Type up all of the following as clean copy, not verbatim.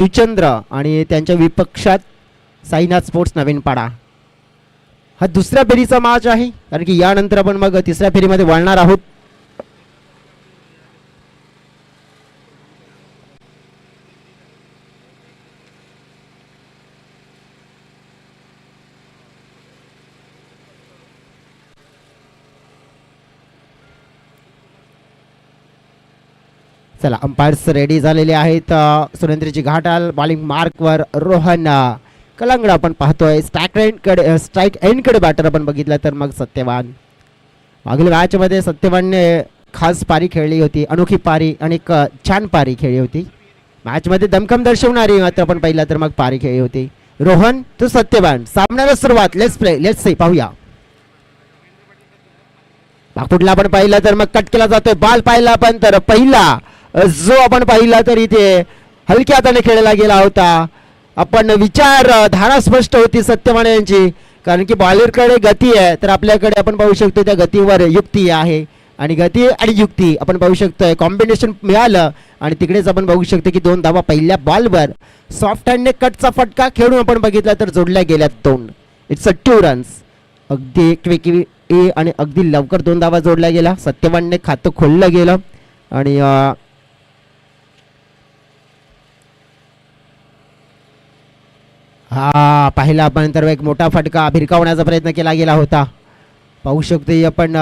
जुचंद्र आणि त्यांच्या विपक्षात साईनाथ स्पोर्ट्स नवीन पाडा. हा दुसऱ्या फेरीचा मॅच आहे, कारण की यानंतर आपण मग तिसऱ्या फेरीमध्ये वळणार आहोत. चला, अंपायर्स रेडी झालेले आहेत. सुरेंद्रजी घाटाल बॉलिंग मार्कवर, रोहन कलांगड आपण पाहतोय. स्ट्राईक एंडकडे बॅटर आपण बघितलं तर मग सत्यवान. मागील मॅचमध्ये सत्यवानने खास पारी खेळली होती, अनोखी पारी आणि एक छान पारी खेळली होती. मॅचमध्ये दमखम दर्शवणारी मात्र आपण पाहिला तर मग पारी खेळली होती. रोहन तो सत्यवान, सामन्याला सुरुवात. लेट्स सी, पाहूया. बागपुटला आपण पाहिलं तर मग कट केला जातोय. बॉल पाहिला आपण तर पहिला जो आपण पाहिला तर इथे हलक्या हाताने खेळला गेला होता. आपण धारा स्पष्ट होती सत्यवान यांची, कारण की बॉलरकडे गती आहे तर आपल्याकडे आपण पाहू शकतो त्या गतीवर युक्ती आहे. आणि गती आणि युक्ती आपण पाहू शकतोय कॉम्बिनेशन मिळालं. आणि तिकडेच आपण बघू शकतो की 2 धावा पहिल्या बॉलवर सॉफ्ट हँडने कटचा फटका खेळून आपण बघितला तर जोडल्या गेल्यात 2. It's a 2 runs. अगदी क्विकली आणि अगदी लवकर 2 धावा जोडल्या गेला. सत्यवानने खातं खोललं गेलं आणि हा पाहिला आपण तर एक मोठा फटका भिरकावण्याचा प्रयत्न केला गेला होता. पाहू शकतो आपण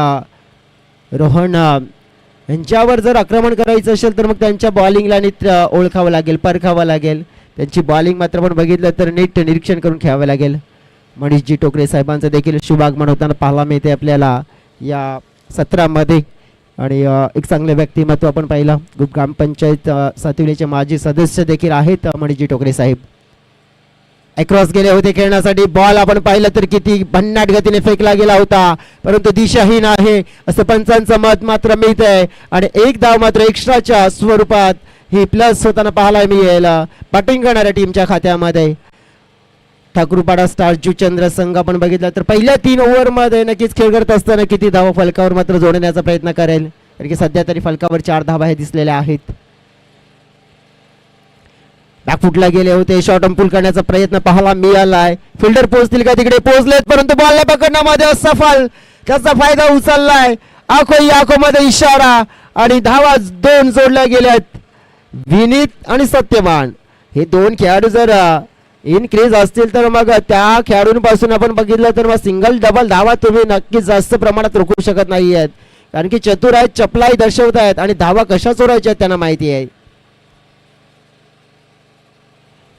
रोहन यांच्यावर जर आक्रमण करायचं असेल तर मग त्यांच्या बॉलिंगला नीट ओळखावं लागेल, परखावं लागेल. त्यांची बॉलिंग मात्र आपण बघितलं तर नीट निरीक्षण करून खेळावं लागेल. मनीषजी टोकरे साहेबांचं देखील शुभागमन होताना पाहायला मिळते आपल्याला या सत्रामध्ये. आणि एक चांगले व्यक्तिमत्व आपण पाहिलं. ग्रामपंचायत सातविलेचे माजी सदस्य देखील आहेत मनीषजी टोकरे साहेब. अक्रॉस गेले होते खेळण्यासाठी. बॉल आपण पाहिलं तर किती भन्नाट गतीने फेकला गेला होता, परंतु दिशाहीन आहे असं पंचांचं मत मात्र मिळत आहे. आणि एक धाव मात्र एक्स्ट्राच्या स्वरूपात ही प्लस होताना पाहायला मिळेल बॅटिंग करणाऱ्या टीमच्या खात्यामध्ये. ठाकूरपाडा स्टार जुचंद्र संघ आपण बघितला तर पहिल्या 3 ओव्हरमध्ये नक्कीच खेळ करत असताना किती धावा फलकावर मात्र जोडण्याचा प्रयत्न करेल, कारण की सध्या तरी फलकावर 4 धावा हे दिसलेल्या आहेत. बॅकफुटला गेले होते. शॉर्ट अंपुल करण्याचा प्रयत्न पाहायला मिळालाय. फिल्डर पोहोचतील का तिकडे, पोहोचलेत परंतु बॉलला पकडण्यामध्ये असफल. त्याचा फायदा उचललाय. आखो मध्ये इशारा आणि धावा 2 जोडल्या गेल्यात. विनीत आणि सत्यवान हे 2 खेळाडू जर इनक्रीज असतील तर मग त्या खेळाडूंपासून आपण बघितलं तर मग सिंगल डबल धावा तुम्ही नक्कीच जास्त प्रमाणात रोखू शकत नाही आहेत, कारण की चतुर आहेत, चपलाई दर्शवत आहेत आणि धावा कशा चोरायच्या त्यांना माहिती आहे.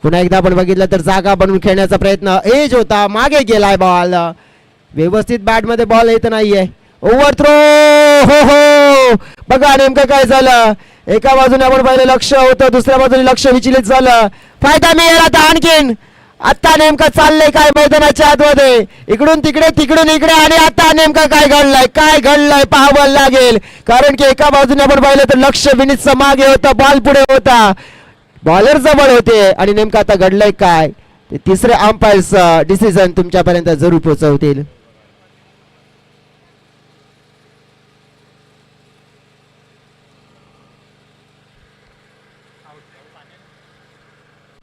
पुन्हा एकदा आपण बघितलं तर जागा बनवून खेळण्याचा प्रयत्न एज होता, मागे गेलाय बॉल. व्यवस्थित बॅट मध्ये बॉल येत नाहीये. Overthrow. हो बघा नेमकं काय झालं. एका बाजूने आपण पाहिलं लक्ष होतं, दुसऱ्या बाजूने लक्ष विचलित झालं. फायदा मिळेल आता आणखीन. आता नेमकं चाललंय काय मैदानाच्या आतमध्ये, इकडून तिकडे तिकडून इकडे. आणि आता नेमकं काय घडलंय पाहावं लागेल, कारण की एका बाजूने आपण पाहिलं तर लक्ष विनीतचं मागे होतं, बॉल पुढे होता, बॉलर जवळ होते. आणि नेमकं आता घडलंय काय ते तिसरे अंपायर्स डिसिजन तुमच्यापर्यंत जरूर पोहोचवतील.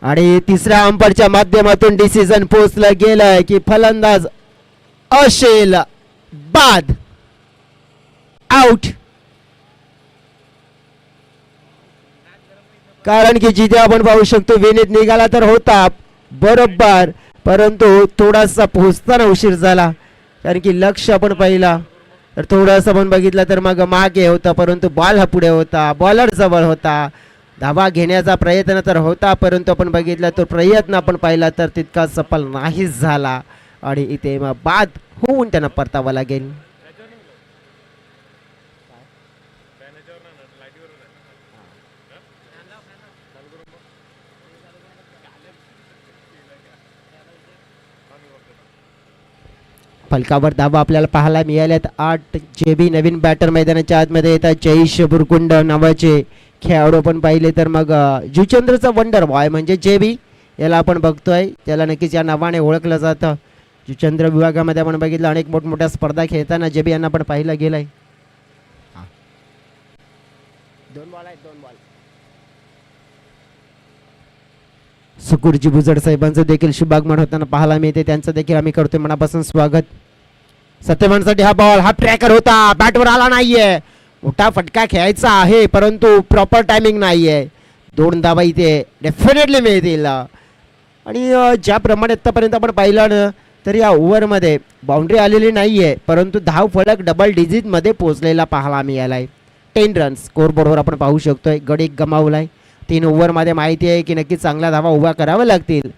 आणि तिसऱ्या अंपायरच्या माध्यमातून डिसिजन पोहोचलं गेलंय की फलंदाज असेल बाद, आउट. कारण की जिथे आपण पाहू शकतो विनीत निघाला तर होता बरोबर, परंतु थोडासा पोहोचताना उशीर झाला, कारण की लक्ष आपण पाहिला तर थोडंसं आपण बघितलं तर मग मागे होता, परंतु बॉल हा पुढे होता, बॉलर जवळ होता. धावा घेण्याचा प्रयत्न तर होता, परंतु आपण बघितला तो प्रयत्न आपण पाहिला तर तितका सफल नाहीच झाला. आणि इथे मग बाद होऊन त्यांना परतावं लागेल. फलकावर धावा आपल्याला पाहायला मिळाल्यात 8. जेबी नवीन बॅटर मैदानाच्या आतमध्ये येतात. जयेश बुरकुंड नावाचे खेळाडू आपण पाहिले तर मग जुचंद्रचा वंडर बॉय म्हणजे जेबी याला आपण बघतोय, त्याला नक्कीच या नावाने ओळखलं जातं. जुचंद्र विभागामध्ये आपण बघितलं अनेक मोठमोठ्या स्पर्धा खेळताना जेबी यांना आपण पाहिलं गेलंय. 2 बॉल आहेत, 2 बॉल. सुकुरजी बुजड साहेबांचं देखील शुभागमन होताना पाहायला मिळते, त्यांचं देखील आम्ही करतोय मनापासून स्वागत. सत्यवानसाठी हा बॉल हा ट्रॅकर होता, बॅटवर आला नाहीये, मोठा फटका खेळायचा आहे परंतु प्रॉपर टायमिंग नाहीये. 2 धावा इथे डेफिनेटली मिळतील. आणि ज्याप्रमाणे आतापर्यंत आपण पाहिलं ना तर या ओव्हरमध्ये बाउंड्री आलेली नाहीये परंतु धाव फलक डबल डिजिटमध्ये पोहोचलेला पाहायला मिळालाय. 10 रन्स स्कोर बोर्डवर आपण पाहू शकतोय. गड एक गमावलाय. 3 ओव्हरमध्ये माहिती आहे की नक्की चांगल्या धावा उभ्या कराव्या लागतील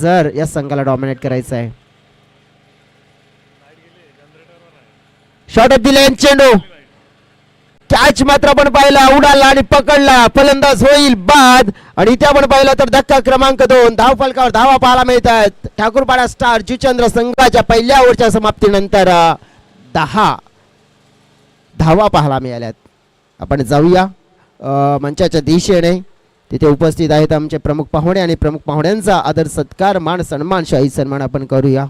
जर या संघाला डॉमिनेट करायचं आहे. शॉट दिले चेंडू, कॅच मात्र आपण पाहिला, उडाला आणि पकडला, फलंदाज होईल बाद. आणि इथे आपण पाहिलं तर धक्का क्रमांक 2, धाव फलकावर धावा पाहायला मिळतात. ठाकूरपाडा स्टार जुचंद्र संघाच्या पहिल्या ओव्हरच्या समाप्तीनंतर 10 धावा पाहायला मिळाल्यात. आपण जाऊया मंचाच्या दिशेने. तिथे उपस्थित आहेत आमचे प्रमुख पाहुणे आणि प्रमुख पाहुण्यांचा आदर सत्कार मान सन्मान शाही सन्मान आपण करूया.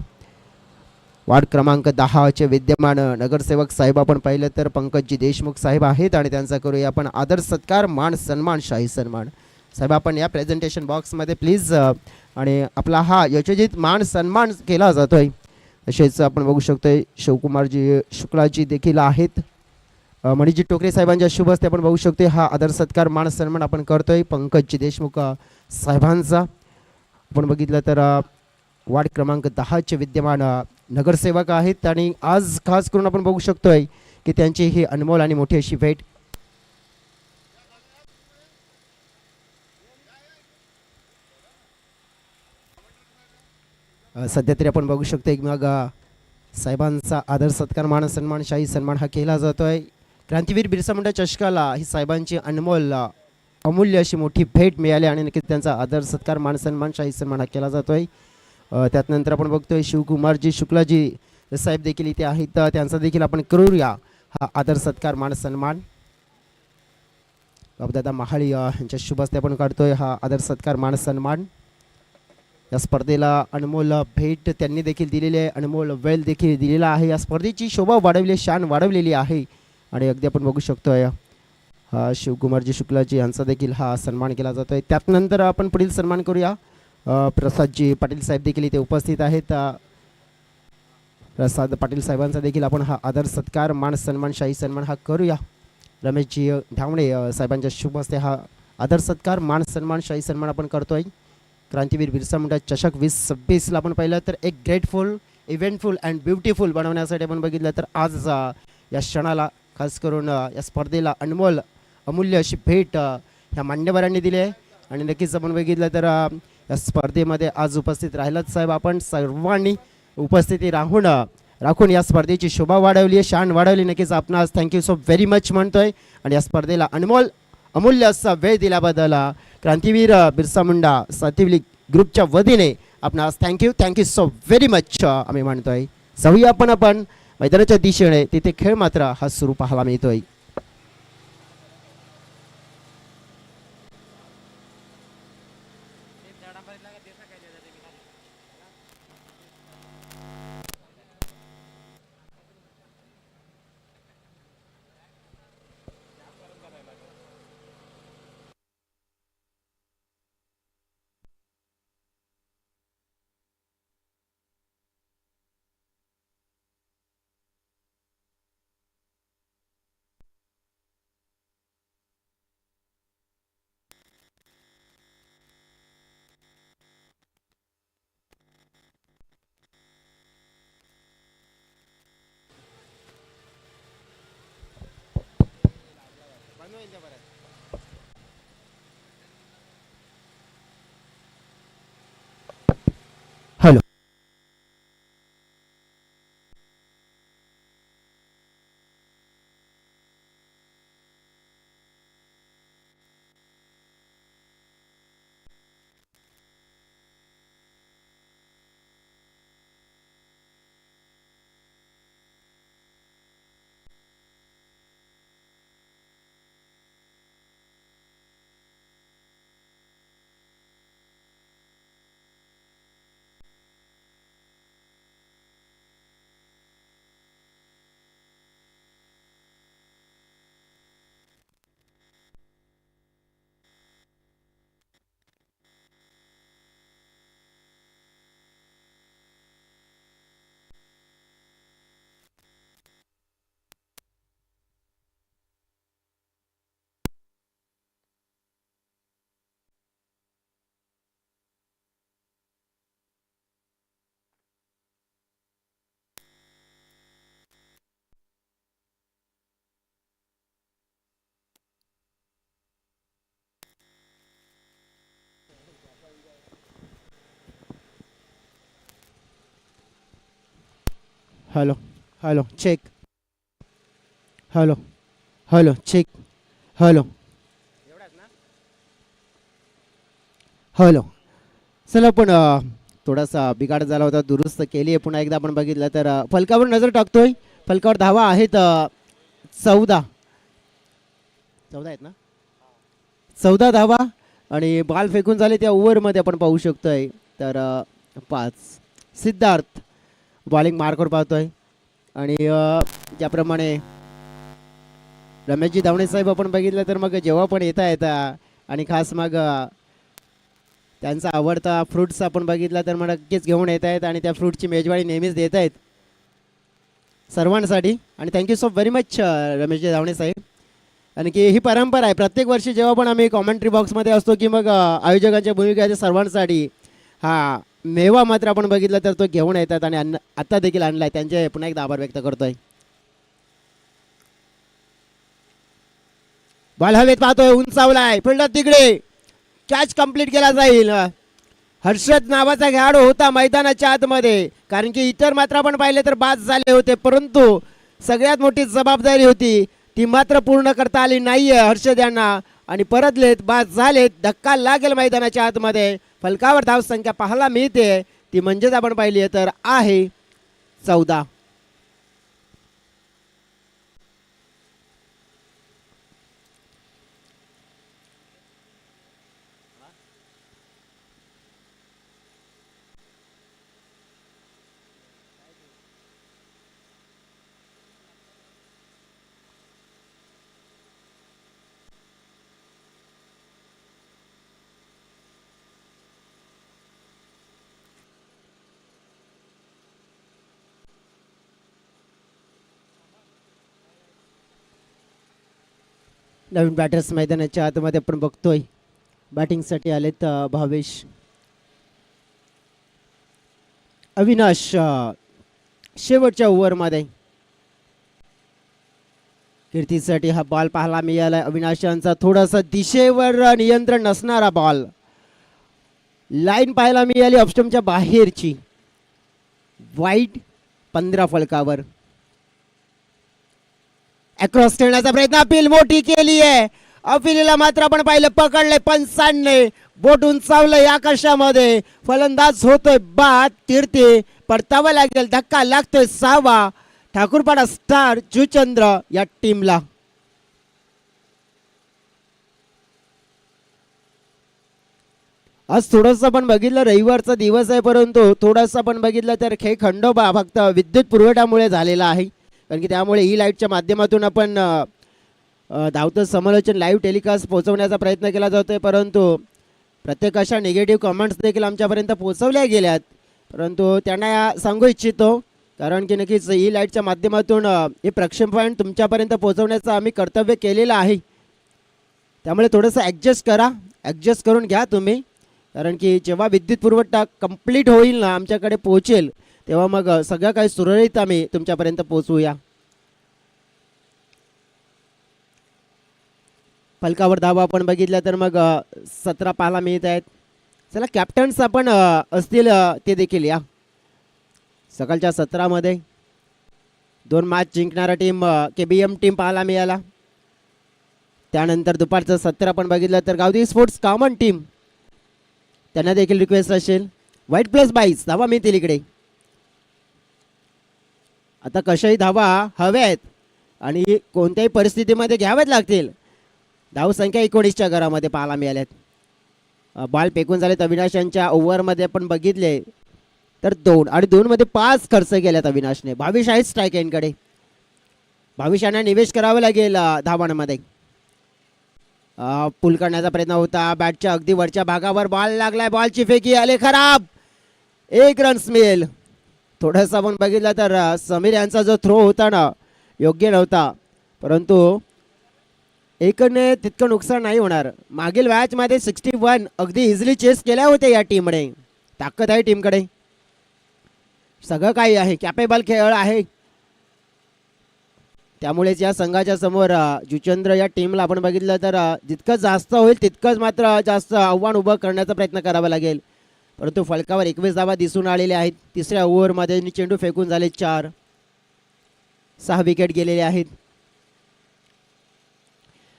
वार्ड क्रमांक 10चे विद्यमान नगरसेवक साहेब आपण पाहिलं तर पंकजी देशमुख साहेब आहेत आणि त्यांचा करूया आपण आदर सत्कार मान सन्मान शाही सन्मान. साहेब आपण या प्रेझेंटेशन बॉक्समध्ये प्लीज आणि आपला हा यशोजित मान सन्मान केला जातोय. तसेच आपण बघू शकतोय शिवकुमारजी शुक्लाजी देखील आहेत. मणिजी टोकरे साहेबांच्या शुभ हस्ते आपण बघू शकतोय हा आदर सत्कार मान सन्मान आपण करतोय पंकजी देशमुख साहेबांचा. आपण बघितलं तर वार्ड क्रमांक 10चे विद्यमान नगरसेवक आहेत आणि आज खास करून आपण बघू शकतोय की त्यांची ही अनमोल आणि मोठी अशी भेट. सध्या तरी आपण बघू शकतोय मग साहेबांचा आदर सत्कार मान सन्मान शाही सन्मान हा केला जातोय. क्रांतीवीर बिरसा मुंडा चषकाला ही साहेबांची अनमोल अमूल्य अशी मोठी भेट मिळाली आणि नक्कीच त्यांचा आदर सत्कार मान सन्मान शाही सन्मान हा केला जातोय. त्यानंतर आपण बघतोय शिवकुमारजी शुक्लाजी साहेब देखील इथे आहेत, त्यांचा देखील आपण करूया हा आदर सत्कार मान सन्मान. बाबदादा महाळी यांच्या शुभ हस्ते आपण काढतोय हा आदर सत्कार मान सन्मान. या स्पर्धेला अनमोल भेट त्यांनी देखील दिलेली आहे, अनमोल वेळ देखील दिलेला आहे. या स्पर्धेची शोभा वाढवली, शान वाढवलेली आहे आणि अगदी आपण बघू शकतोय हा शिवकुमारजी शुक्लाजी यांचा देखील हा सन्मान केला जातोय. त्यानंतर आपण पुढील सन्मान करूया. प्रसादजी पाटील साहेब देखील इथे उपस्थित आहेत. प्रसाद पाटील साहेबांचा देखील आपण हा आदर सत्कार मान सन्मान शाही सन्मान हा करूया. रमेशजी ढावणे साहेबांच्या शुभ हस्ते हा आदर सत्कार मान सन्मान शाही सन्मान आपण करतोय. क्रांतीवीर बिरसा मुंडा चषक 2026ला आपण पाहिलं तर एक ग्रेटफुल इव्हेंटफुल अँड ब्युटिफुल बनवण्यासाठी आपण बघितलं तर आज या क्षणाला खास करून या स्पर्धेला अनमोल अमूल्य अशी भेट ह्या मान्यवरांनी दिली आहे. आणि नक्कीच आपण बघितलं तर या स्पर्धेमध्ये आज उपस्थित राहिलात साहेब, आपण सर्वांनी उपस्थिती राखून या स्पर्धेची शोभा वाढवली आहे, शान वाढवली. नक्कीच आपणास थँक्यू सो व्हेरी मच म्हणतोय. आणि या स्पर्धेला अनमोल अमूल्य असा वेळ दिल्याबद्दल क्रांतीवीर बिरसा मुंडा सातिवली ग्रुपच्या वतीने आपणास थँक्यू सो व्हेरी मच आम्ही म्हणतोय. जाऊया आपण मैदानाच्या दिशेने, तिथे खेळ मात्र हा सुरू पाहायला मिळतोय. Hello. Hello hello check. Hello hello check. Hello hello. चला पण थोडासा बिघाड झाला होता, दुरुस्त केली आहे. पुन्हा एकदा आपण बघितलं तर फलकावर नजर टाकतोय. फलकावर धावा आहेत 14 आहेत ना, 14 धावा. आणि बॉल फेकून झाले त्या ओव्हरमध्ये आपण पाहू शकतोय तर 5. सिद्धार्थ बॉलिंग मार्कवर पाहतोय. आणि ज्याप्रमाणे रमेशजी धावणे साहेब आपण बघितलं तर मग जेव्हा पण येता आणि खास मग त्यांचा आवडता फ्रूट्स आपण बघितला तर मग नक्कीच घेऊन येत आहेत आणि त्या फ्रूटची मेजवानी नेहमीच देत आहेत सर्वांसाठी. आणि thank you so very much Rameshji धावणे साहेब. आणि की ही परंपरा आहे, प्रत्येक वर्षी जेव्हा पण आम्ही कॉमेंट्री बॉक्समध्ये असतो की मग आयोजकांच्या भूमिका सर्वांसाठी हा मेवा मात्र आपण बघितलं तर तो घेऊन येतात आणि आता देखील आणलाय. त्यांचे पुन्हा एकदा आभार व्यक्त करतोय. बॉल हवेत पाहतोय, उंचावलाय, फिल्डर तिकडे, कॅच कंप्लीट केला जाईल. हर्षद नावाचा खेळाडू होता मैदानाच्या आतमध्ये, कारण की इतर मात्र आपण पाहिले तर बाद झाले होते, परंतु सगळ्यात मोठी जबाबदारी होती ती मात्र पूर्ण करता आली नाहीये हर्षद यांना आणि परतलेत, बाद झालेत. धक्का लागेल मैदानाच्या आतमध्ये. फलकावर धाव संख्या पाहायला मिळते ती म्हणजेच आपण पाहिली तर आहे 14. नवीन बॅटर्स मैदानाच्या आतमध्ये आपण बघतोय. बॅटिंगसाठी आलेत भावेश, अविनाश. शेवटच्या ओव्हरमध्ये कीर्तीसाठी हा बॉल पाहायला मिळाला. अविनाश यांचा थोडासा दिशेवर नियंत्रण नसणारा बॉल, लाईन पाहायला मिळाली ऑप्शनच्या बाहेरची. वाईट 15 फलकावर. अक्रॉस खेळण्याचा प्रयत्न, अपील मोठी केली आहे. अपिलीला मात्र आपण पाहिलं पकडले पंचांनी, बोट उंचावलंय आकाशामध्ये, फलंदाज होतोय बाद. कीर्ती परतावा लागेल, धक्का लागतोय 6वा. ठाकूरपाडा स्टार जुचंद्र या टीमला. आज थोडंसं आपण बघितलं रविवारचा दिवस आहे, परंतु थोडंसं आपण बघितलं तर खेळ खंडोबा फक्त विद्युत पुरवठ्यामुळे झालेला आहे, कारण की त्यामुळे ही लाईटच्या माध्यमातून आपण धावतं समालोचन लाईव्ह टेलिकास्ट पोहोचवण्याचा प्रयत्न केला जातोय, परंतु प्रत्येक अशा निगेटिव्ह कमेंट्स देखील आमच्यापर्यंत पोहोचवल्या गेल्यात. परंतु त्यांना सांगू इच्छितो, कारण की नक्कीच ई लाईटच्या माध्यमातून हे प्रक्षेपण तुमच्यापर्यंत पोहोचवण्याचं आम्ही कर्तव्य केलेलं आहे. त्यामुळे थोडंसं ॲडजस्ट करा, ॲडजस्ट करून घ्या तुम्ही, कारण की जेव्हा विद्युत पुरवठा कंप्लीट होईल ना, आमच्याकडे पोहोचेल, तेव्हा मग सगळं काही सुरळीत आम्ही तुमच्यापर्यंत पोहोचूया. फलकावर धावा आपण बघितल्या तर मग 17 पाहायला मिळत आहेत. चला कॅप्टन्स आपण असतील ते देखील या. सकाळच्या 17मध्ये 2 मॅच जिंकणारा टीम KBM टीम पाहायला मिळाला. त्यानंतर दुपारचं 17 आपण बघितलं तर गावदेवी स्पोर्ट्स कॉमन टीम, त्यांना देखील रिक्वेस्ट असेल. व्हाईट प्लस 22 धावा मिळतील इकडे. आता कशाही धावा हव्या आहेत आणि कोणत्याही परिस्थितीमध्ये घ्याव्याच लागतील. धावसंख्या 19च्या घरामध्ये पाहायला मिळाल्यात. बॉल फेकून झालेत अविनाश यांच्या ओव्हरमध्ये आपण बघितले तर 2 आणि 2 मध्ये 5 खर्च केल्यात अविनाशने. 22 आहेत स्ट्राईक एंडकडे. 22 यांना निवेश करावं लागेल धावांमध्ये. पुल करण्याचा प्रयत्न होता, बॅटच्या अगदी वरच्या भागावर बॉल लागलाय, बॉलची फेकी आले खराब. 1 रन्स मिळेल. थोडंसं आपण बघितलं तर समीर यांचा जो थ्रो होता ना, योग्य नव्हता, परंतु एकने तितकं नुकसान नाही होणार. मागील मॅचमध्ये 61 अगदी इझिली चेस केल्या होत्या या टीमने. ताकद आहे टीमकडे, सगळं काही आहे, कॅपेबल खेळ आहे. त्यामुळेच या संघाच्या समोर जुचंद्र या टीमला आपण बघितलं तर जितकं जास्त होईल तितकंच मात्र जास्त आव्हान उभं करण्याचा प्रयत्न करावा लागेल. परंतु फलकावर 21 धावा दिसून आलेल्या आहेत. 3ऱ्या ओव्हरमध्ये चेंडू फेकून झाले 4. 6 विकेट गेलेले आहेत.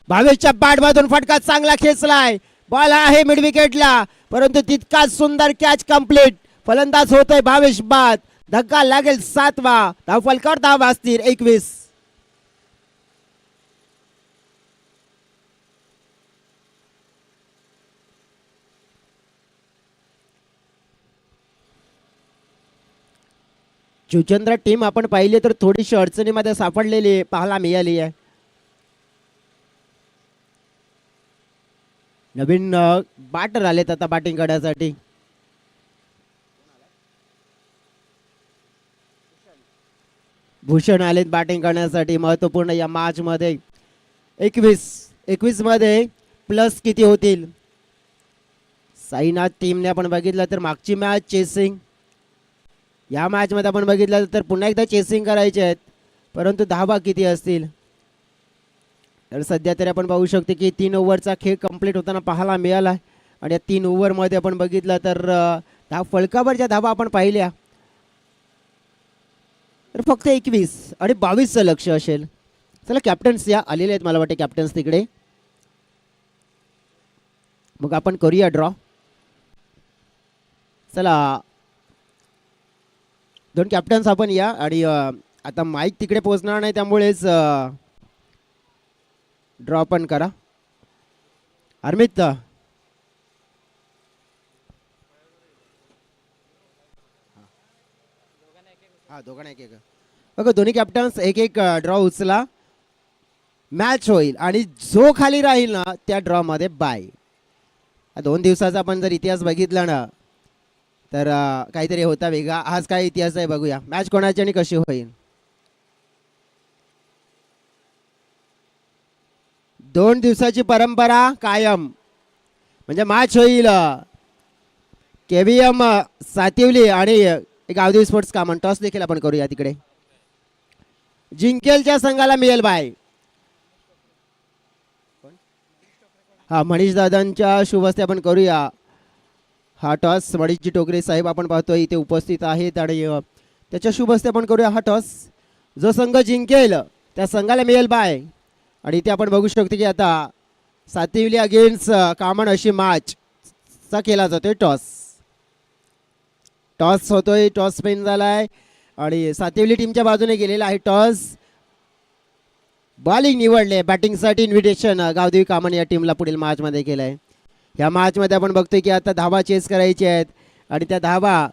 22च्या बॅटमधून फटका चांगला खेचलाय. बॉल आहे मिड विकेटला, परंतु तितकाच सुंदर कॅच कंप्लीट. फलंदाज होतोय 22 बाद. धक्का लागेल 7वा. धावफलकावर धावा असतील 21. जुचंद्र टीम आपण पाहिली तर थोडीशी अडचणीमध्ये सापडलेली पाहायला मिळाली आहे. नवीन बॅटर आलेत आता बॅटिंग करण्यासाठी. भूषण आलेत बॅटिंग करण्यासाठी. महत्वपूर्ण या मॅच मध्ये 21 मध्ये प्लस किती होतील. साईनाथ टीमने आपण बघितलं तर मागची मॅच चेसिंग, या मॅच मध्ये आपण बघितलं तर पुन्हा एकदा चेसिंग करायचे आहेत, परंतु धावा किती असतील. तर सध्या तरी आपण पाहू शकतो की 3 ओव्हरचा खेळ कंप्लीट होताना पाहायला मिळाला आणि या 3 ओव्हर मध्ये आपण बघितलं तर धाव फलकावरच्या धावा आपण पाहिल्या तर फक्त 21 आणि 22चं लक्ष असेल. चला कॅप्टन्स या आलेले आहेत, मला वाटते कॅप्टन्स तिकडे. मग आपण करूया ड्रॉ. चला 2 कॅप्टन्स आपण या. आणि आता माईक तिकडे पोहोचणार नाही त्यामुळेच ड्रॉ पण करा. हरमित दोघांना एक बघा, दोन्ही कॅप्टन्स एक एक ड्रॉ उचला. मॅच होईल आणि जो खाली राहील ना त्या ड्रॉ मध्ये बाय. 2 दिवसाचा आपण जर इतिहास बघितला ना तर काहीतरी होता वेगळा. आज काय इतिहास आहे बघूया. मॅच कोणाची आणि कशी होईल. 2 दिवसाची परंपरा कायम. म्हणजे मॅच होईल KVM सातिवली आणि गावदेवी स्पोर्ट्स कामन. टॉस देखील आपण करूया तिकडे. जिंकेलच्या संघाला मिळेल बाय. हा मनीष दादांच्या शुभ हस्ते आपण करूया हा टॉस. मनीषजी टोकरे साहेब आपण पाहतोय इथे उपस्थित आहेत आणि त्याच्या शुभ हस्ते आपण करूया हा टॉस. जो संघ जिंकेल त्या संघाला मिळेल बाय. आणि इथे आपण बघू शकतो की आता सातिवली अगेन्स्ट कामन अशी मॅच चा केला जातोय टॉस. टॉस होतोय, टॉस स्पेन झालाय आणि सातिवली टीमच्या बाजूने गेलेला आहे टॉस. बॉलिंग निवडले बॅटिंगसाठी इन्व्हिटेशन गावदेवी कामन या टीमला पुढील मॅच मध्ये केलंय. या मॅच मध्ये आपण बघतोय की आता धावा चेस करायची आहेत आणि त्या धावा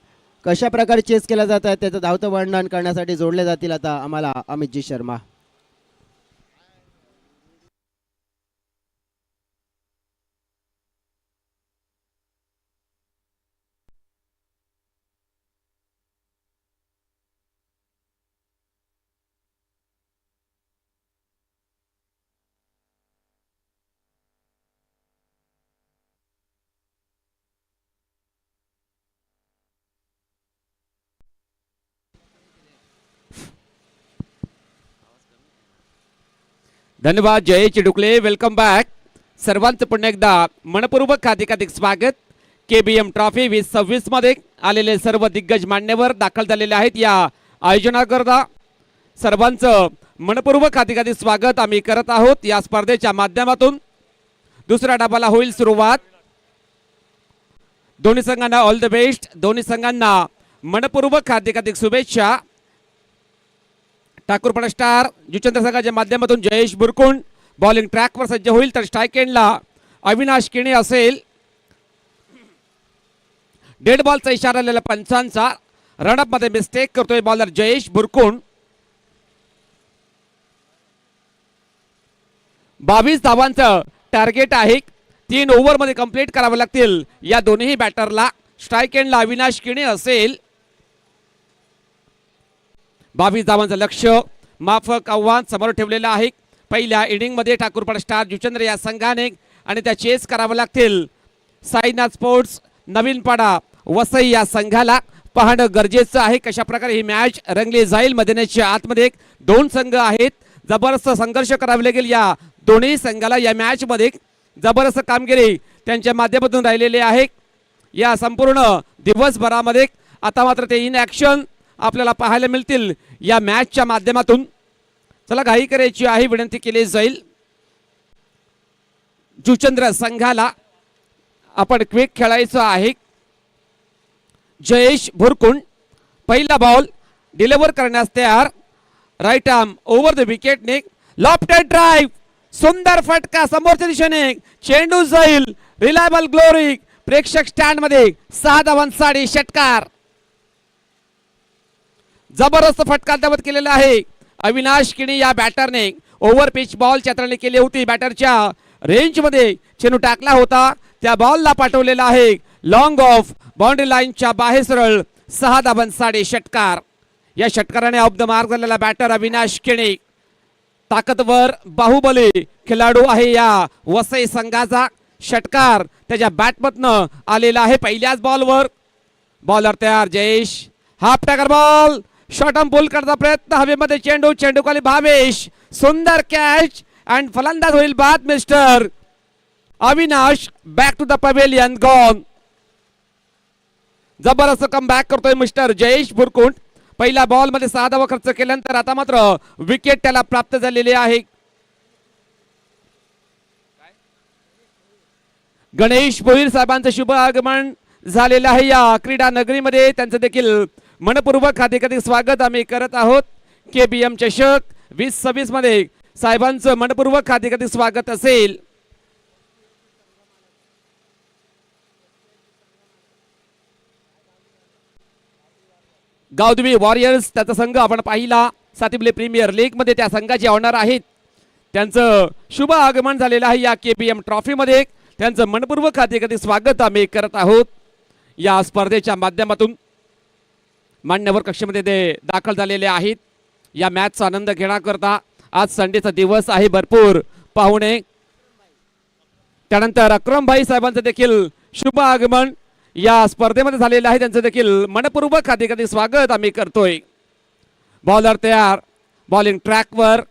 कशा प्रकारे चेस केल्या जातात त्याचं धावतं वर्णन करण्यासाठी जोडले जातील आता आम्हाला अमितजी शर्मा. धन्यवाद जय चिडुकले. Welcome back. सर्वांचं पुन्हा एकदा मनपूर्वक हार्दिक स्वागत. KBM ट्रॉफी 2026 मध्ये आलेले सर्व दिग्गज मान्यवर दाखल झालेले आहेत. या आयोजनाकरता सर्वांचं मनपूर्वक हार्दिक स्वागत आम्ही करत आहोत. या स्पर्धेच्या माध्यमातून दुसऱ्या डाबाला होईल सुरुवात. दोन्ही संघांना ऑल द बेस्ट. दोन्ही संघांना मनपूर्वक हार्दिक शुभेच्छा. ठाकूरपणा स्टार जुचंद्र संघाच्या माध्यमातून जयेश बुरकुंड बॉलिंग ट्रॅकवर सज्ज होईल तर स्ट्राइक एंडला अविनाश किणे असेल. डेड बॉलचा इशारा आलेला पंचांचा. रनअप मध्ये मिस्टेक करतोय बॉलर जयेश बुरकुंड. 22 धावांचं टार्गेट आहे. 3 ओव्हर मध्ये कंप्लीट करावे लागतील या दोन्ही बॅटरला. स्ट्राइक एंडला अविनाश किणे असेल. 22 धावांचं लक्ष माफक आव्हान समोर ठेवलेलं आहे. पहिल्या इनिंग मध्ये ठाकूरपणा स्टार जुचंद्र या संघाने आणि त्या चेस करावं लागतील साईनाथ स्पोर्ट्स नवीनपाडा वसई या संघाला. पाहणं गरजेचं आहे कशा प्रकारे ही मॅच रंगली जाईल. मैदानाच्या आतमध्ये 2 संघ आहेत. जबरदस्त संघर्ष करावे लागेल या दोन्ही संघाला. या मॅच मध्ये जबरदस्त कामगिरी त्यांच्या माध्यमातून राहिलेली आहे या संपूर्ण दिवसभरामध्ये. आता मात्र ते इन ॲक्शन आपल्याला पाहायला मिळतील या मॅचच्या माध्यमातून. चला घाई करायची आहे, विनंती केली जाईल जुचंद्र संघाला आपण क्विक खेळायचं आहे. जयेश भुरकुंड पहिला बॉल डिलिव्हर करण्यास तयार. Right arm over the wicket ने लॉफ्टेड ड्राईव्ह, सुंदर फटका समोरच्या दिशेने, चेंडू जाईल रिलायबल ग्लोरी, प्रेक्षक स्टँड मध्ये 6 धावांसाठी षटकार. जबरदस्त फटका दावत केलेला आहे अविनाश किणी या बॅटरने. ओव्हर पिच बॉल चित्राने केली होती, बॅटरच्या रेंज मध्ये चेंडू टाकला होता, त्या बॉलला पाठवलेला आहे लॉंग ऑफ बाउंड्री लाईनच्या बाहेर सरळ. 6 धावांसाठी षटकार. या षटकाराने ऑफ द मार्क झालेला बॅटर अविनाश किणी ताकदवर बाहुबली खेळाडू आहे या वसई संघाचा. षटकार त्याच्या बॅटमधनं आलेला आहे पहिल्याच बॉलवर. बॉलर तयार Jayesh, half tracker ball, short arm pull करता प्रयत्न हवेमध्ये, चेंडू चेंडू खाली भावेश, सुंदर कॅच अँड फलंदाज होईल बाद mister Avinash. Back to the pavilion gone. जबरदस्त कम बॅक करतोय मिस्टर जयेश बुरकुंड. पहिल्या बॉल मध्ये 6 धावा खर्च केल्यानंतर आता मात्र विकेट त्याला प्राप्त झालेली आहे. गणेश भोईर साहेबांचं शुभ आगमन झालेलं आहे या क्रीडा नगरीमध्ये. त्यांचं देखील मनपूर्वक हार्दिक स्वागत आम्ही करत आहोत. KBM चषक 2026 मध्ये साहेबांचं मनपूर्वक हार्दिक स्वागत असेल. गावदेवी वॉरियर्स त्याचा संघ आपण पाहिला सातिबले प्रीमियर लीग मध्ये, त्या संघाचे ऑनर आहेत. त्यांचं शुभ आगमन झालेलं आहे या KBM ट्रॉफी मध्ये. त्यांचं मनपूर्वक हार्दिक स्वागत आम्ही करत आहोत. या स्पर्धेच्या माध्यमातून मान्यवर कक्षेमध्ये ते दाखल झालेले आहेत. या मॅचचा आनंद घेण्याकरता आज संडेचा दिवस आहे, भरपूर पाहुणे. त्यानंतर अक्रमभाई साहेबांचं देखील शुभ आगमन या स्पर्धेमध्ये झालेलं आहे. त्यांचं देखील मनपूर्वक हार्दिक स्वागत आम्ही करतोय. बॉलर तयार, बॉलिंग ट्रॅकवर,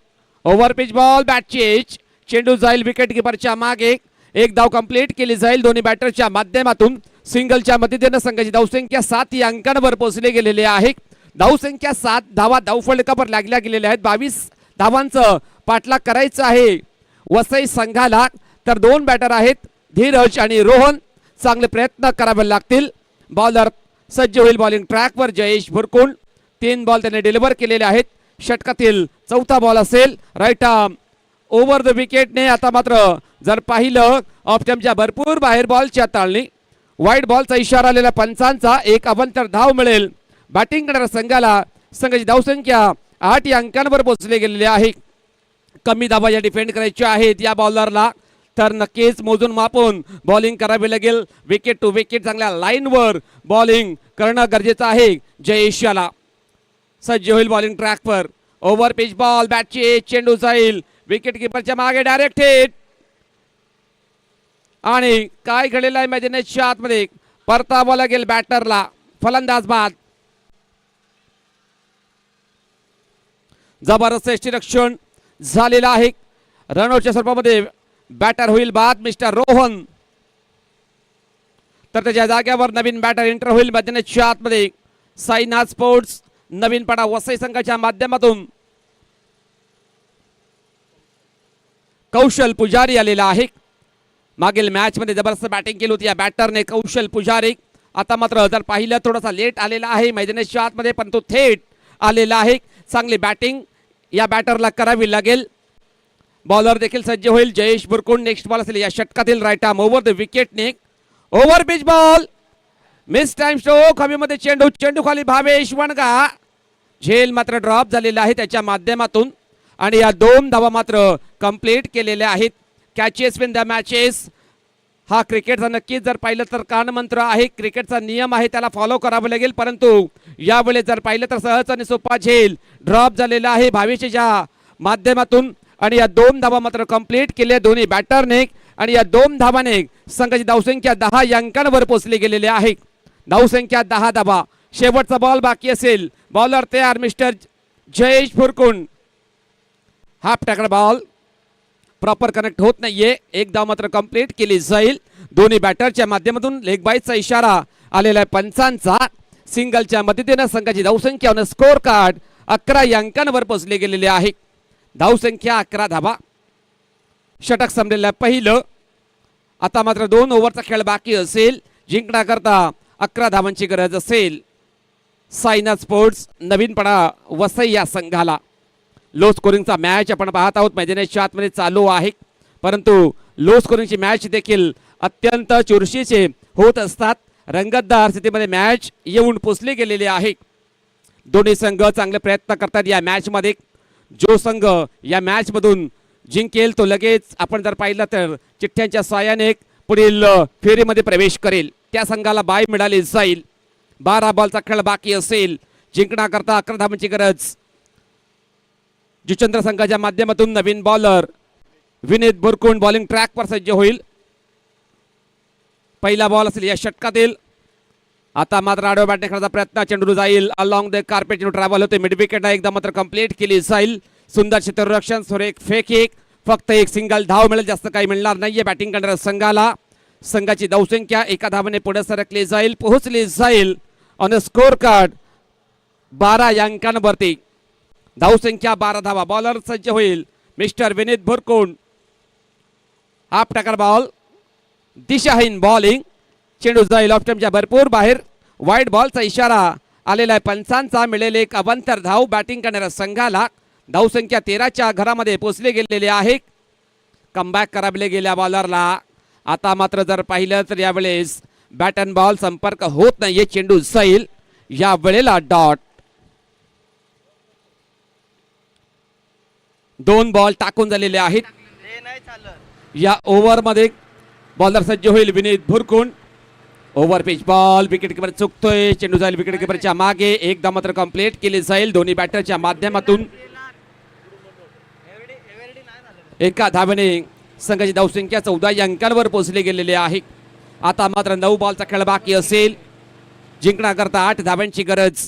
over pitch ball, bat chase, चेंडू जाईल विकेट किपरच्या मागे. एक धाव कंप्लीट केली जाईल दोन्ही बॅटरच्या माध्यमातून. सिंगलच्या मदतीने संघाची धावसंख्या 7 या अंकांवर पोहोचले गेलेले आहे. धावसंख्या 7 धावा धावफलकावर लागल्या गेलेल्या आहेत. 22 धावांचं पाठलाग करायचं आहे वसई संघाला. तर 2 बॅटर आहेत धीरज आणि रोहन, चांगले प्रयत्न करावे लागतील. बॉलर सज्ज होईल बॉलिंग ट्रॅकवर जयेश भुरकुंड. 3 बॉल त्याने डिलिव्हर केलेले आहेत. षटकातील 4था बॉल असेल. राईट आर्म ओव्हर द विकेटने. आता मात्र जर पाहिलं ऑफ स्टंपच्या भरपूर बाहेर बॉलच्या ताळणी, वाईट बॉलचा इशारा आलेला पंचांचा. 1 अवंतर धाव मिळेल बॅटिंग करणाऱ्या संघाला. संघाची धावसंख्या 8 या अंकांवर पोहोचले गेलेले आहे. कमी धावा या डिफेंड करायच्या आहेत या बॉलरला, तर नक्कीच मोजून मापून बॉलिंग करावी लागेल. विकेट टू विकेट चांगल्या लाईनवर बॉलिंग करणं गरजेचं आहे जयेश याला. सज्ज होईल बॉलिंग ट्रॅकवर, ओव्हर पिच बॉल, बॅटची चेंडू जाईल विकेट किपरच्या मागे, डायरेक्ट हिट. आणि काय घडलेलं आहे मैदानाच्या आतमध्ये, परतावा लागेल बॅटरला, फलंदाज बाद. जबरदस्त यष्टीरक्षण झालेलं आहे. रनआउटच्या स्वरूपामध्ये बॅटर होईल बाद मिस्टर रोहन. तर त्याच्या जाग्यावर नवीन बॅटर एंटर होईल मैदानाच्या आतमध्ये. साईनाथ स्पोर्ट्स नवीन पडा वसई संघाच्या माध्यमातून कौशल पुजारी आलेला आहे. मागील मॅच मध्ये जबरदस्त बॅटिंग केली होती या बॅटरने कौशल पुजारी. आता मात्र जर पाहिलं थोडासा लेट आलेला आहे मैदानाच्या आतमध्ये, पण तो थेट आलेला आहे. चांगली बॅटिंग या बॅटरला करावी लागेल. बॉलर देखील सज्ज होईल जयेश बुरकुंड. नेक्स्ट बॉल असेल या षटकातील right arm over the wicket ने, over pitch ball, mistime stroke, हवेमध्ये चेंडू, चेंडू खाली भावेश वणगा. झेल मात्र ड्रॉप झालेला आहे त्याच्या माध्यमातून. आणि या 2 धावा मात्र कंप्लीट केलेल्या आहेत. कॅचेस विन द मॅचेस हा क्रिकेटचा नक्कीच जर पाहिलं तर कानमंत्र आहे. क्रिकेटचा नियम आहे, त्याला फॉलो करावं लागेल. परंतु यावेळेस जर पाहिलं तर सहज आणि सोपा झेल ड्रॉप झालेला आहे भावेशच्या माध्यमातून. आणि या 2 धावा मात्र कंप्लीट केल्या दोन्ही बॅटरने. आणि या 2 धावाने संघाची धावसंख्या 10 या अंकांवर पोहोचली गेलेली आहे. धावसंख्या 10 धावा. शेवटचा बॉल बाकी असेल. बॉलर तयार mister Jayesh Bhurkund. Half tracker ball proper connect होत नाहीये. 1 धाव मात्र कंप्लीट केली जाईल दोन्ही बॅटरच्या माध्यमातून. लेग बाईचा इशारा आलेला आहे पंचांचा. सिंगलच्या मदतीने संघाची धावसंख्या स्कोर कार्ड 11 या अंकांवर पोहोचले गेलेले आहे. धावसंख्या 11 धावा. षटक संपलेलं पहिलं. आता मात्र 2 ओव्हरचा खेळ बाकी असेल. जिंकण्याकरता 11 धावांची गरज असेल साईनाथ स्पोर्ट्स नवीनपडा वसई या संघाला. लो स्कोरिंगचा मॅच आपण पाहत आहोत. मैदानाच्या आतमध्ये चालू आहे, परंतु लो स्कोरिंगची मॅच देखील अत्यंत चुरशीचे होत असतात. रंगतदार स्थितीमध्ये मॅच येऊन पोचली गेलेली आहे. दोन्ही संघ चांगले प्रयत्न करतात या मॅचमध्ये. जो संघ या मॅचमधून जिंकेल तो लगेच आपण जर पाहिलं तर चिठ्ठ्यांच्या साहाय्याने पुढील फेरीमध्ये प्रवेश करेल. त्या संघाला बाय मिळाली जाईल. 12 बॉलचा खेळ बाकी असेल. जिंकण्याकरता 11 धावांची गरज. जुचंद्र संघाच्या माध्यमातून नवीन बॉलर विनीत बुरकुंड बॉलिंग ट्रॅकवर सज्ज होईल. पहिला बॉल असेल या षटकातील. आता मात्र आडव्या बॅटने खेळण्याचा प्रयत्न. चेंडू जाईल अलॉंग द कार्पेट. ट्रॅव्हल होते मिड विकेटला एकदा मात्र कंप्लीट केली जाईल. सुंदर क्षेत्ररक्षण सुरेख एक फेक एक. फक्त एक सिंगल धाव मिळेल, जास्त काही मिळणार नाहीये बॅटिंग करणाऱ्या संघाला. संघाची धावसंख्या 1 धावाने पुढे सरकली जाईल, पोहोचली जाईल ऑन स्कोर कार्ड 12 या अंकांवरती. धावसंख्या 12 धावा. बॉलर सज्ज होईल मिस्टर विनीत बुरकुंड. हाफ टकर बॉल, दिशाहीन बॉलिंग. चेंडू जाईल ऑफ स्टंपच्या भरपूर बाहेर. वाईड बॉलचा इशारा आलेला आहे पंचांचा. मिळेल एक अवंतर धाव बॅटिंग करणाऱ्या संघाला. धावसंख्या 13च्या घरामध्ये पोचले गेलेले आहे. कमबॅक करावले गेल्या बॉलरला. आता मात्र जर पाहिलं तर यावेळेस बॅट अँड बॉल संपर्क होत नाहीये. चेंडू जाईल या वेळेला डॉट. 2 बॉल टाकून झालेले आहेत या ओव्हरमध्ये. बॉलर सज्ज होईल Vineet Burkund. Over pitch ball. Wicket keeper चुकतोय. चेंडू जाईल विकेट किपरच्या मागे. एकदा मात्र कंप्लीट केली जाईल दोन्ही बॅटरच्या माध्यमातून. 1 धावेने संघाची धावसंख्या 14 या अंकांवर पोहोचली गेलेली आहे. आता मात्र 9 बॉलचा खेळ बाकी असेल. जिंकण्याकरता 8 धावांची गरज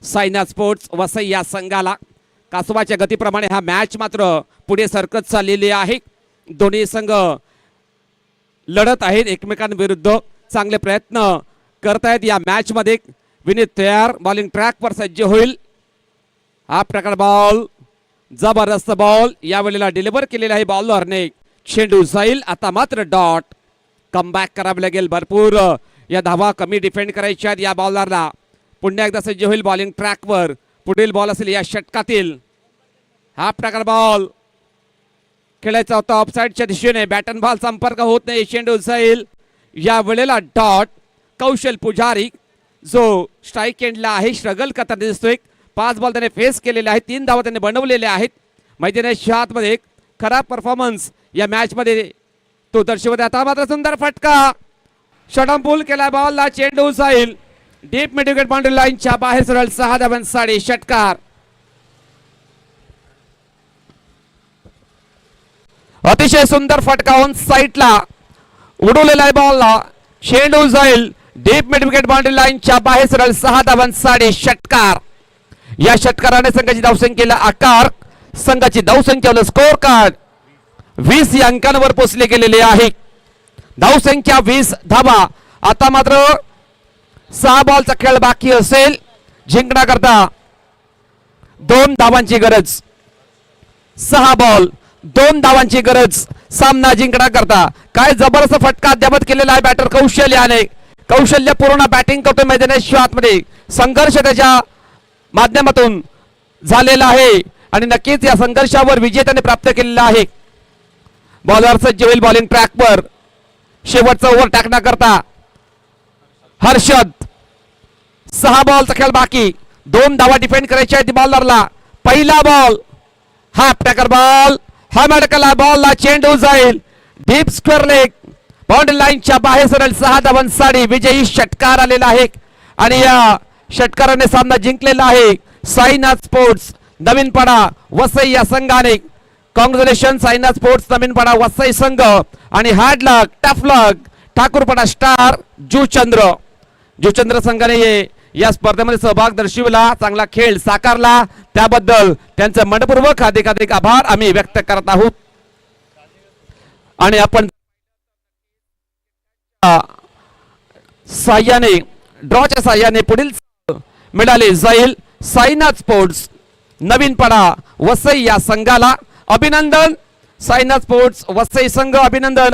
साईनाथ स्पोर्ट्स वसई या संघाला. कासवाच्या गतीप्रमाणे हा मॅच मात्र पुढे सरकत चाललेली आहे. दोन्ही संघ लढत आहेत एकमेकांविरुद्ध. चांगले प्रयत्न करतायत या मॅच मध्ये. विनीत तयार. बॉलिंग ट्रॅकवर सज्ज होईल. हा प्रकार बॉल, जबरदस्त बॉल यावेळेला डिलिव्हर केलेला आहे बॉलरने. चेंडू जाईल. आता मात्र डॉट. कमबॅक करावे लागेल. भरपूर या धावा कमी डिफेंड करायच्या या बॉलरला. पुन्हा एकदा सज्ज होईल बॉलिंग ट्रॅकवर. पुढील बॉल असेल या षटकातील. हा प्रकार बॉल खेळायचा होता ऑफसाईडच्या दिशेने. बॅट अँड बॉल संपर्क होत नाही. चेंडू जाईल या वेळेला डॉट. कौशल पुजारी जो स्ट्राईक एंडला आहे स्ट्रगल करताना दिसतोय. 5 बॉल त्याने फेस केलेले आहेत. 3 धावा त्याने बनवलेल्या आहेत. मैदानाच्या आतमध्ये एक खराब परफॉर्मन्स या मॅच मध्ये तो दर्शवत. आता मात्र सुंदर फटका. शॉर्ट पूल केला बॉलला. चेंडू जाईल डीप मिड विकेट बाउंड्री लाईनच्या बाहेर. सरळ 6 धावांसाठी षटकार. अतिशय सुंदर फटका ऑन साईडला उडवलेला आहे बॉलला. चेंडू जाईल डीप मिड विकेट बाउंड्री लाईनच्या बाहेर. सरळ 6 धावांसाठी षटकार. या षटकाराने संघाची धावसंख्येला आकार. संघाची धावसंख्या स्कोर कार्ड 20 या अंकांवर पोहोचले गेलेले आहे. धावसंख्या 20 धावा. आता मात्र 6 बॉलचा खेळ बाकी असेल. जिंकण्याकरता 2 धावांची गरज. 6 बॉल 2 धावांची गरज सामना जिंकण्याकरता. काय जबरदस्त फटका अद्यावत केलेला आहे बॅटर कौशल्याने. कौशल्यपूर्ण बॅटिंग करतोय मैदानाच्या आतमध्ये. संघर्ष त्याच्या माध्यमातून झालेला आहे आणि नक्कीच या संघर्षावर विजय त्याने प्राप्त केलेला आहे. बॉलर सज्ज होईल बॉलिंग ट्रॅकवर. शेवटचा ओव्हर टाकण्याकरता हर्षद. 6 बॉलचा खेळ बाकी. 2 धावा डिफेंड करायच्या आहेत बॉलरला. पहिला बॉल हाफ टॅकर बॉल. हा मडकला बॉलला. चेंडू जाईल डीप स्क्वेअर लेग बाउंड्री लाईनच्या बाहेर. सरळ 6 धावांसाठी विजयी षटकार आलेला आहे आणि या षटकाराने सामना जिंकलेला आहे साईनाथ स्पोर्ट्स नवीनपडा वसई या संघाने. कॉंग्रॅच्युलेशन साईनाथ स्पोर्ट्स नवीनपडा वसई संघ. आणि हार्ड लक टफ लक ठाकूरपडा स्टार जुचंद्र संघाने या स्पर्धेमध्ये सहभाग दर्शविला. चांगला खेळ साकारला. त्याबद्दल त्यांचं मनपूर्वक हार्दिक आभार आम्ही व्यक्त करत आहोत. आणि आपण साह्याने ड्रॉच्या साह्याने पुढील मिळाले जाईल साईनाथ स्पोर्ट्स नवीन पाडा वसई या संघाला अभिनंदन. साईनाथ स्पोर्ट्स वसई संघ अभिनंदन.